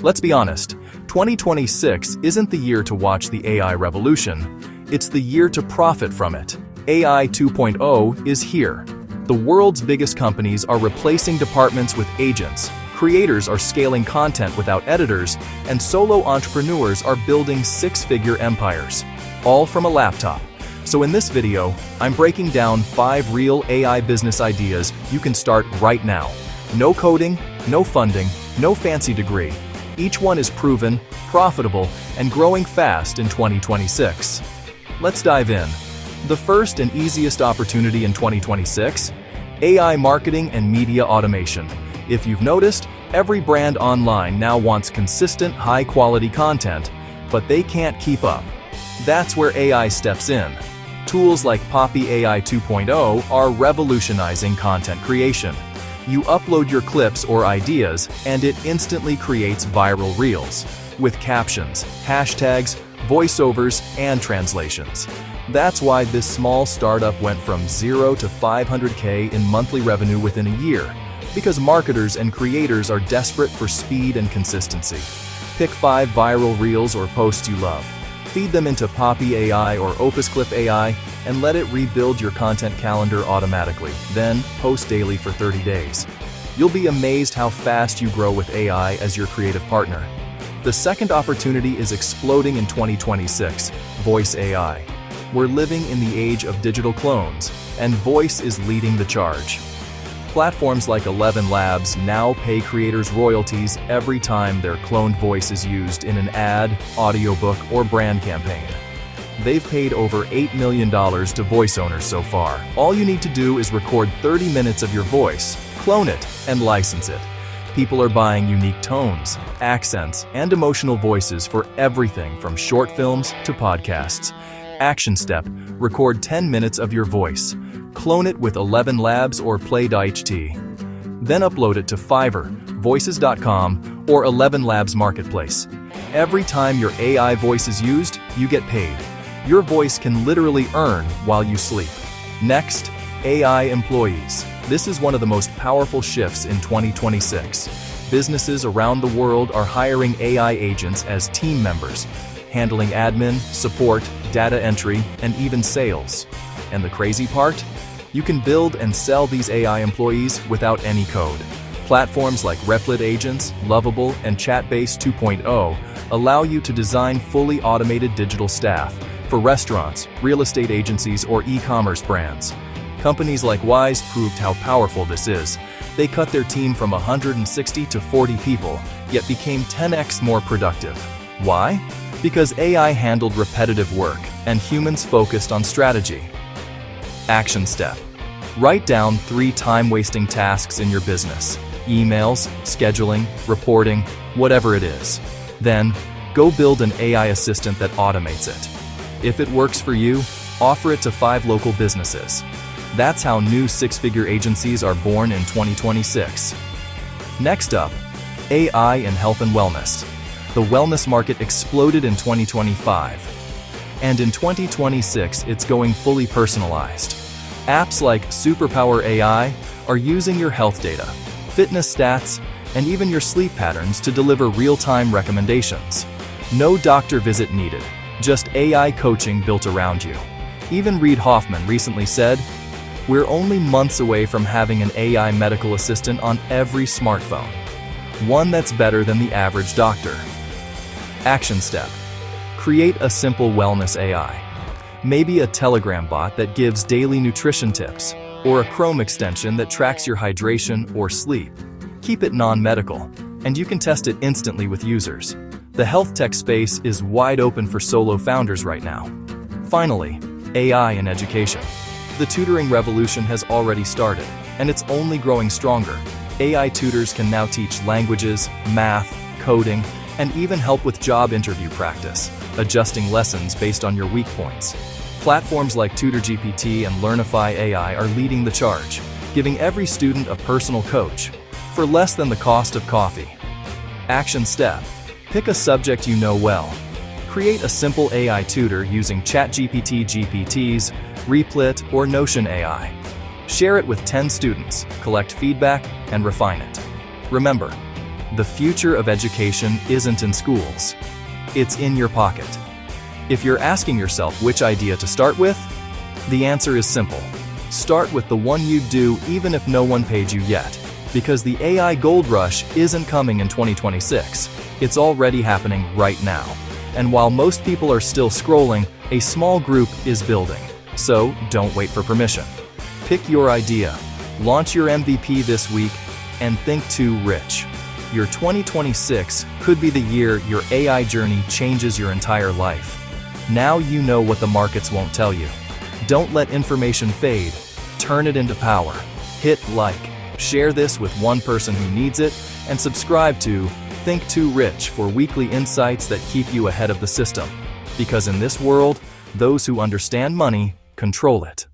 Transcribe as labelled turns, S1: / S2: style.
S1: Let's be honest, 2026 isn't the year to watch the AI revolution, it's the year to profit from it. AI 2.0 is here. The world's biggest companies are replacing departments with agents, creators are scaling content without editors, and solo entrepreneurs are building six-figure empires, all from a laptop. So in this video, I'm breaking down 5 real AI business ideas you can start right now. No coding, no funding, no fancy degree. Each one is proven, profitable, and growing fast in 2026. Let's dive in. The first and easiest opportunity in 2026? AI marketing and media automation. If you've noticed, every brand online now wants consistent, high-quality content, but they can't keep up. That's where AI steps in. Tools like Poppy AI 2.0 are revolutionizing content creation. You upload your clips or ideas, and it instantly creates viral reels, with captions, hashtags, voiceovers, and translations. That's why this small startup went from 0 to 500K in monthly revenue within a year, because marketers and creators are desperate for speed and consistency. Pick 5 viral reels or posts you love. Feed them into Poppy AI or Opus Clip AI and let it rebuild your content calendar automatically, then post daily for 30 days. You'll be amazed how fast you grow with AI as your creative partner. The second opportunity is exploding in 2026, Voice AI. We're living in the age of digital clones, and voice is leading the charge. Platforms like 11 Labs now pay creators royalties every time their cloned voice is used in an ad, audiobook, or brand campaign. They've paid over $8 million to voice owners so far. All you need to do is record 30 minutes of your voice, clone it, and license it. People are buying unique tones, accents, and emotional voices for everything from short films to podcasts. Action step: record 10 minutes of your voice. Clone it with 11 Labs or Play.ht. Then upload it to Fiverr, Voices.com, or 11 Labs Marketplace. Every time your AI voice is used, you get paid. Your voice can literally earn while you sleep. Next, AI employees. This is one of the most powerful shifts in 2026. Businesses around the world are hiring AI agents as team members, handling admin, support, data entry, and even sales. And the crazy part? You can build and sell these AI employees without any code. Platforms like Replit Agents, Lovable, and Chatbase 2.0 allow you to design fully automated digital staff for restaurants, real estate agencies, or e-commerce brands. Companies like Wise proved how powerful this is. They cut their team from 160 to 40 people, yet became 10x more productive. Why? Because AI handled repetitive work, and humans focused on strategy. Action step: write down 3 time-wasting tasks in your business. Emails, scheduling, reporting, whatever it is. Then, go build an AI assistant that automates it. If it works for you, offer it to 5 local businesses. That's how new 6-figure agencies are born in 2026. Next up, AI in health and wellness. The wellness market exploded in 2025. And in 2026, it's going fully personalized. Apps like Superpower AI are using your health data, fitness stats, and even your sleep patterns to deliver real-time recommendations. No doctor visit needed, just AI coaching built around you. Even Reid Hoffman recently said, "We're only months away from having an AI medical assistant on every smartphone. One that's better than the average doctor." Action step: create a simple wellness AI. Maybe a Telegram bot that gives daily nutrition tips, or a Chrome extension that tracks your hydration or sleep. Keep it non-medical, and you can test it instantly with users. The health tech space is wide open for solo founders right now. Finally, AI in education. The tutoring revolution has already started, and it's only growing stronger. AI tutors can now teach languages, math, coding, and even help with job interview practice, adjusting lessons based on your weak points. Platforms like TutorGPT and Learnify AI are leading the charge, giving every student a personal coach for less than the cost of coffee. Action step: pick a subject you know well. Create a simple AI tutor using ChatGPT GPTs, Replit, or Notion AI. Share it with 10 students, collect feedback, and refine it. Remember, The future of education isn't in schools. It's in your pocket. If you're asking yourself which idea to start with, the answer is simple. Start with the one you'd do even if no one paid you yet, because the AI gold rush isn't coming in 2026. It's already happening right now. And while most people are still scrolling, a small group is building. So don't wait for permission. Pick your idea, launch your MVP this week, and think too rich. Your 2026 could be the year your AI journey changes your entire life. Now you know what the markets won't tell you. Don't let information fade. Turn it into power. Hit like, share this with one person who needs it, and subscribe to Think Too Rich for weekly insights that keep you ahead of the system. Because in this world, those who understand money control it.